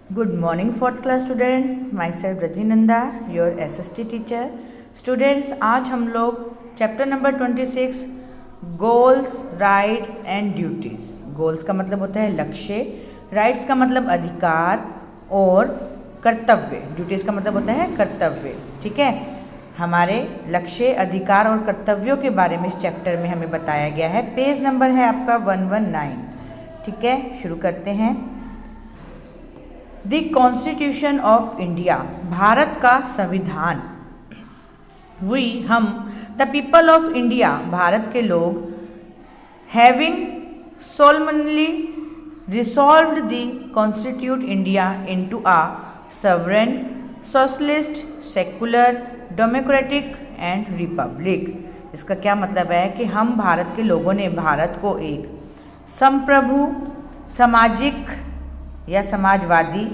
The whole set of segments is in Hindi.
Good morning, fourth class students. Myself Rajinanda, your SST teacher. Students, आज हम लोग chapter number 26 goals, rights and duties. Goals का मतलब होता है लक्ष्य, राइट्स का मतलब अधिकार और कर्तव्य, ड्यूटीज़ का मतलब होता है कर्तव्य। ठीक है, हमारे लक्ष्य, अधिकार और कर्तव्यों के बारे में इस चैप्टर में हमें बताया गया है। पेज नंबर है आपका 119। ठीक है, शुरू करते हैं। The constitution of India, Bharat का संविधान। वी, हम, the people of India, Bharat के लोग, having solemnly resolved the constitute India into a sovereign, socialist, secular, democratic and republic. इसका क्या मतलब है कि हम भारत के लोगों ने भारत को एक संप्रभु, सामाजिक या समाजवादी,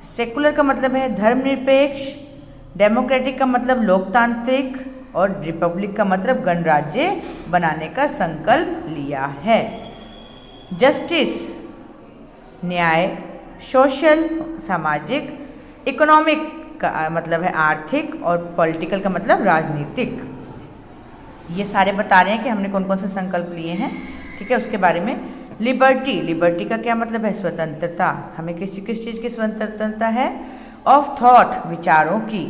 सेकुलर का मतलब है धर्मनिरपेक्ष, डेमोक्रेटिक का मतलब लोकतांत्रिक और रिपब्लिक का मतलब गणराज्य बनाने का संकल्प लिया है। जस्टिस, न्याय, सोशल, सामाजिक, इकोनॉमिक का मतलब है आर्थिक और पॉलिटिकल का मतलब राजनीतिक। ये सारे बता रहे हैं कि हमने कौन कौन से संकल्प लिए हैं। ठीक है, उसके बारे में। लिबर्टी, लिबर्टी का क्या मतलब है स्वतंत्रता। हमें किस चीज़ की स्वतंत्रता है? ऑफ थॉट, विचारों की।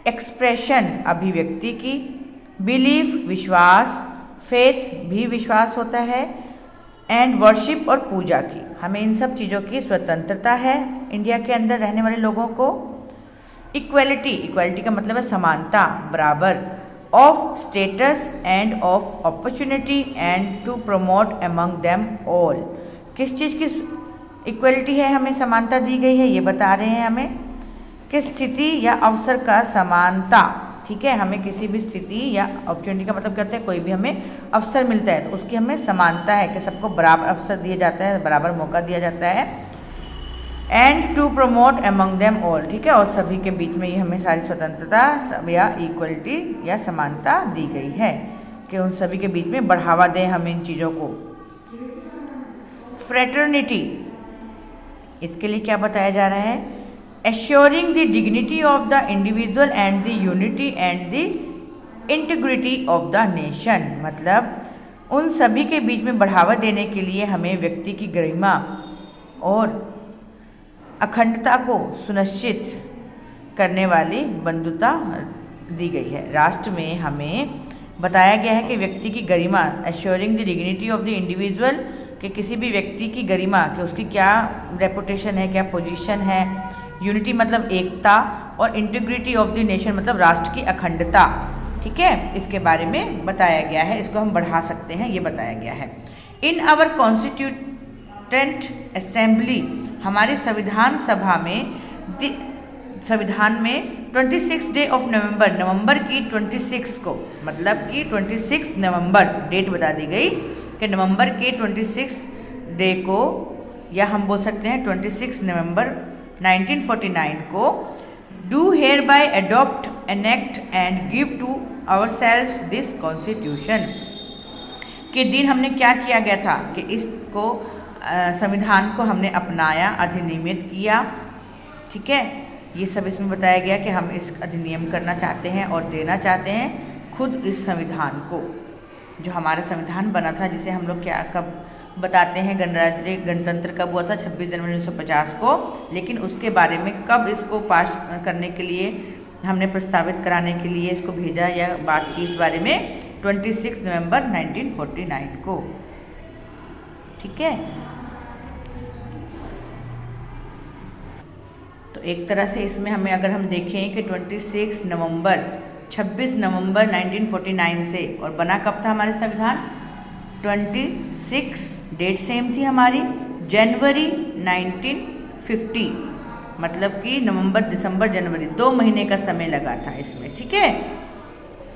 एक्सप्रेशन, अभिव्यक्ति की। बिलीफ, विश्वास। फेथ भी विश्वास होता है। एंड वर्शिप और पूजा की। हमें इन सब चीज़ों की स्वतंत्रता है इंडिया के अंदर रहने वाले लोगों को। इक्वलिटी, इक्वलिटी का मतलब है समानता, बराबर। Of status and of opportunity and to promote among them all. किस चीज़ की इक्वलिटी है, हमें समानता दी गई है, ये बता रहे हैं हमें कि स्थिति या अवसर का समानता। ठीक है, हमें किसी भी स्थिति या अपॉर्चुनिटी का मतलब कहते हैं कोई भी हमें अवसर मिलता है तो उसकी हमें समानता है कि सबको बराबर अवसर दिया जाता है, बराबर मौका दिया जाता है। And to promote among them all. ठीक है, और सभी के बीच में ये हमें सारी स्वतंत्रता या इक्वलिटी या समानता दी गई है कि उन सभी के बीच में बढ़ावा दें हम इन चीज़ों को। फ्रेटर्निटी, इसके लिए क्या बताया जा रहा है? Assuring the dignity of the individual and the unity and the integrity of the nation. मतलब उन सभी के बीच में बढ़ावा देने के लिए हमें व्यक्ति की गरिमा और अखंडता को सुनिश्चित करने वाली बंधुता दी गई है। राष्ट्र में हमें बताया गया है कि व्यक्ति की गरिमा, assuring the dignity of the individual, कि किसी भी व्यक्ति की गरिमा, कि उसकी क्या रेपुटेशन है, क्या पोजीशन है। यूनिटी मतलब एकता, और इंटीग्रिटी ऑफ द नेशन मतलब राष्ट्र की अखंडता। ठीक है, इसके बारे में बताया गया है, इसको हम बढ़ा सकते हैं, ये बताया गया है। इन आवर कॉन्स्टिट्यूटेंट असेंबली, हमारी संविधान सभा में, संविधान में 26 डे ऑफ नवंबर, नवंबर की 26 को, मतलब कि 26 नवंबर डेट बता दी गई कि नवंबर के 26 डे को, या हम बोल सकते हैं 26 नवंबर 1949 को, do hereby adopt enact and give to our self this constitution. के दिन हमने क्या किया गया था कि इसको संविधान को हमने अपनाया, अधिनियमित किया। ठीक है, ये सब इसमें बताया गया कि हम इस अधिनियम करना चाहते हैं और देना चाहते हैं खुद इस संविधान को, जो हमारा संविधान बना था, जिसे हम लोग क्या कब बताते हैं, गणराज्य गणतंत्र कब हुआ था? 26 जनवरी 1950 को। लेकिन उसके बारे में कब इसको पास करने के लिए हमने प्रस्तावित कराने के लिए इसको भेजा या बात की इस बारे में? 26 नवंबर 1949 को। ठीक है, तो एक तरह से इसमें हमें अगर हम देखें कि 26 नवंबर 1949 से, और बना कब था हमारे संविधान? 26 डेट सेम थी हमारी, जनवरी 1950, मतलब कि नवंबर, दिसंबर, जनवरी 2 महीने का समय लगा था इसमें। ठीक है,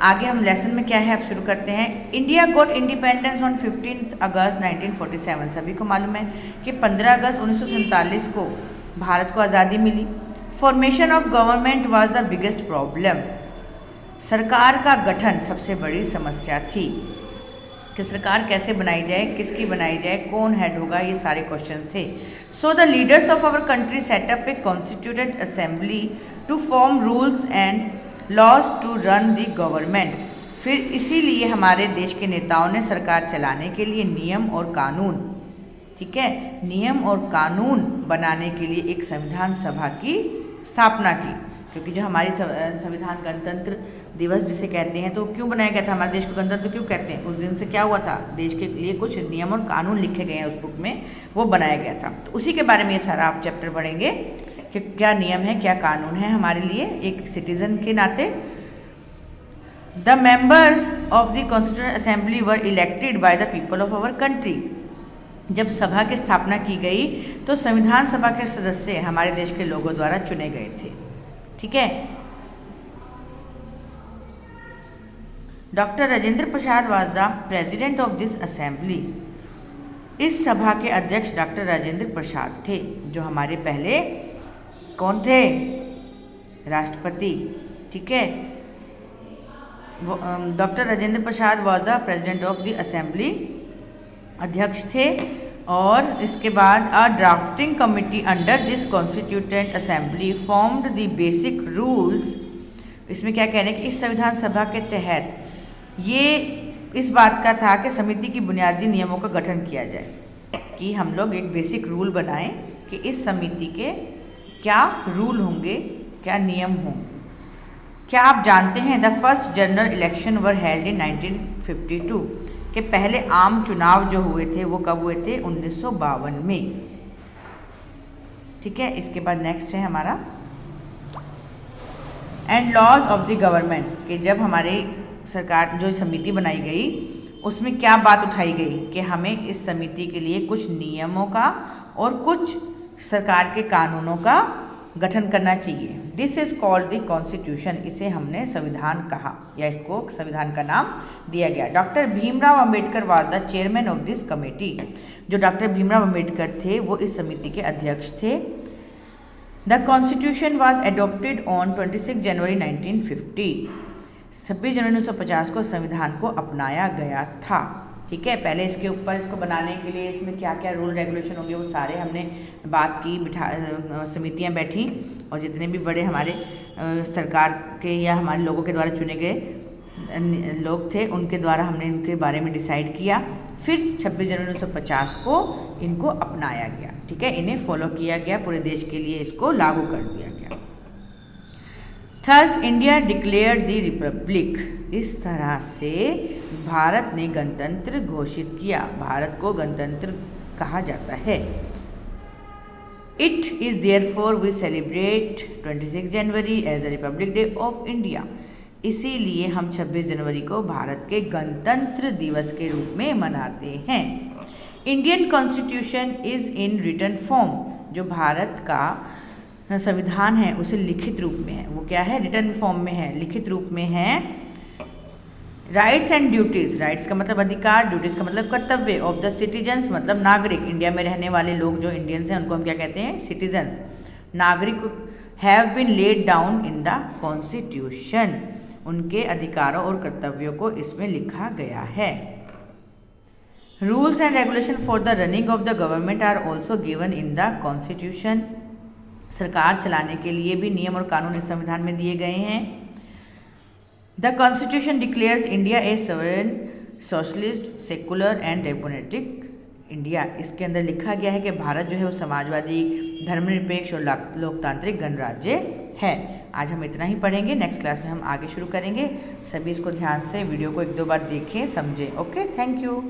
आगे हम लेसन में क्या है आप शुरू करते हैं। इंडिया गॉट इंडिपेंडेंस ऑन 15 अगस्त 1947। सभी को मालूम है कि 15 अगस्त 1947 को भारत को आज़ादी मिली। Formation of government was the biggest problem. सरकार का गठन सबसे बड़ी समस्या थी। कि सरकार कैसे बनाई जाए, किसकी बनाई जाए, कौन हेड होगा, ये सारे क्वेश्चन थे। So the leaders of our country set up a constituted assembly to form rules and laws to run the government. फिर इसीलिए हमारे देश के नेताओं ने सरकार चलाने के लिए नियम और कानून, ठीक है, नियम और कानून बनाने के लिए एक संविधान सभा की स्थापना की। क्योंकि जो हमारी संविधान गणतंत्र दिवस जिसे कहते हैं, तो क्यों बनाया गया था, हमारे देश को गणतंत्र क्यों कहते हैं, उस दिन से क्या हुआ था, देश के लिए कुछ नियम और कानून लिखे गए हैं उस बुक में, वो बनाया गया था। तो उसी के बारे में ये सारा आप चैप्टर पढ़ेंगे कि क्या नियम है, क्या कानून है हमारे लिए एक सिटीजन के नाते। The members of the constituent assembly were elected by the people of our country. जब सभा की स्थापना की गई तो संविधान सभा के सदस्य हमारे देश के लोगों द्वारा चुने गए थे, ठीक है। Doctor Rajendra Prasad was the president of this assembly. इस सभा के अध्यक्ष डॉक्टर राजेंद्र प्रसाद थे, जो हमारे पहले कौन थे, राष्ट्रपति, ठीक है। Doctor Rajendra Prasad was the president of the assembly, अध्यक्ष थे। और इसके बाद a drafting committee under this constituent assembly formed the basic rules. इसमें क्या कह रहे हैं कि इस संविधान सभा के तहत ये इस बात का था कि समिति की बुनियादी नियमों का गठन किया जाए, कि हम लोग एक बेसिक रूल बनाएं कि इस समिति के क्या रूल होंगे, क्या नियम होंगे। क्या आप जानते हैं the first general election were held in 1952, कि पहले आम चुनाव जो हुए थे वो कब हुए थे, 1952 में, ठीक है। इसके बाद नेक्स्ट है हमारा and laws of the government, कि जब हमारी सरकार जो समिति बनाई गई उसमें क्या बात उठाई गई कि हमें इस समिति के लिए कुछ नियमों का और कुछ सरकार के कानूनों का गठन करना चाहिए। This is called the constitution, इसे हमने संविधान कहा या इसको संविधान का नाम दिया गया। Doctor Bhimrao Ambedkar was the chairman of this committee. जो डॉक्टर भीमराव अंबेडकर थे वो इस समिति के अध्यक्ष थे। The constitution was adopted on 26 जनवरी 1950। 26 जनवरी 1950 को संविधान को अपनाया गया था, ठीक है। पहले इसके ऊपर इसको बनाने के लिए इसमें क्या क्या रूल रेगुलेशन होंगे वो सारे हमने बात की, समितियां बैठी और जितने भी बड़े हमारे सरकार के या हमारे लोगों के द्वारा चुने गए लोग थे उनके द्वारा हमने इनके बारे में डिसाइड किया। फिर 26 जनवरी 1950 को इनको अपनाया गया, ठीक है, इन्हें फॉलो किया गया, पूरे देश के लिए इसको लागू कर दिया गया। Thus India declared the Republic. इस तरह से भारत ने गणतंत्र घोषित किया, भारत को गणतंत्र कहा जाता है। It is therefore we celebrate 26 January as the republic day of India. इसीलिए हम 26 जनवरी को भारत के गणतंत्र दिवस के रूप में मनाते हैं। Indian constitution is in written form. जो भारत का संविधान है उसे लिखित रूप में है, वो क्या है, रिटन फॉर्म में है, लिखित रूप में है। राइट्स एंड ड्यूटीज़, राइट्स का मतलब अधिकार, ड्यूटीज़ का मतलब कर्तव्य, ऑफ द सिटीजन्स मतलब नागरिक, इंडिया में रहने वाले लोग जो इंडियंस हैं उनको हम क्या कहते हैं, सिटीजन्स, नागरिक, have been laid down in the constitution. उनके अधिकारों और कर्तव्यों को इसमें लिखा गया है। Rules and regulation for the running of the government are also given in the constitution. सरकार चलाने के लिए भी नियम और कानून इस संविधान में दिए गए हैं। The constitution declares India A sovereign socialist secular and democratic India. इसके अंदर लिखा गया है कि भारत जो है वो समाजवादी, धर्मनिरपेक्ष और लोकतांत्रिक गणराज्य है। आज हम इतना ही पढ़ेंगे, नेक्स्ट क्लास में हम आगे शुरू करेंगे। सभी इसको ध्यान से वीडियो को 1-2 बार देखें, समझें। Okay, thank you.